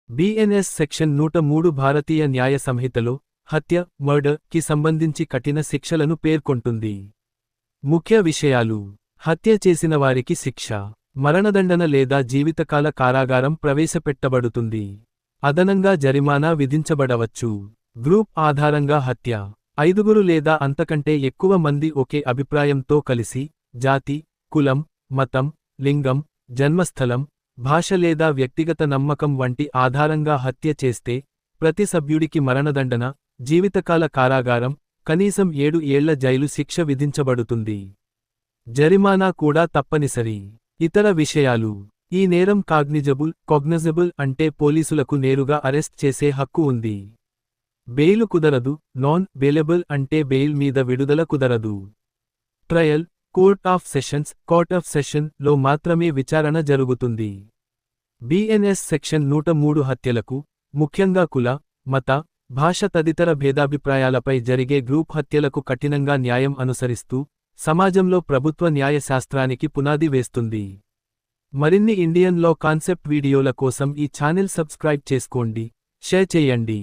BNS section 103 భారతీయ న్యాయ సంహితలో హత్య, మర్డర్ కి సంబంధించి కఠిన శిక్షలను పేర్కొంటుంది. ముఖ్య విషయాలు: హత్య చేసిన వారికి శిక్ష, మరణదండన లేదా జీవితకాల కారాగారం ప్రవేశపెట్టబడుతుంది. అదనంగా జరిమానా విధించబడవచ్చు. గ్రూప్ ఆధారంగా హత్య: 5 లేదా అంతకంటే ఎక్కువ మంది ఒకే అభిప్రాయంతో కలిసి, జాతి, కులం, మతం, లింగం, జన్మస్థలం, భాష లేదా వ్యక్తిగత నమ్మకం వంటి ఆధారంగా హత్య చేస్తే, ప్రతి సభ్యుడికి మరణదండన, జీవితకాల కారాగారం, కనీసం 7 ఏళ్ల జైలు శిక్ష విధించబడుతుంది. జరిమానా కూడా తప్పనిసరి. ఇతర విషయాలు: ఈ నేరం కాగ్నిజబుల్ అంటే పోలీసులకు నేరుగా అరెస్ట్ చేసే హక్కు ఉంది. బెయిలు కుదరదు. నాన్ బెయిలబుల్ అంటే బెయిల్ మీద విడుదల కుదరదు. ట్రయల్ కోర్ట్ ఆఫ్ సెషన్ లో మాత్రమే విచారణ జరుగుతుంది. బిఎన్ఎస్ సెక్షన్ 103 హత్యలకు, ముఖ్యంగా కుల, మత, భాష తదితర భేదాభిప్రాయాలపై జరిగే గ్రూప్ హత్యలకు కఠినంగా న్యాయం అనుసరిస్తూ, సమాజంలో ప్రభుత్వ న్యాయ శాస్త్రానికి పునాది వేస్తుంది. మరిన్ని ఇండియన్ లా కాన్సెప్ట్ వీడియోల కోసం ఈ ఛానెల్ సబ్స్క్రైబ్ చేసుకోండి, షేర్ చేయండి.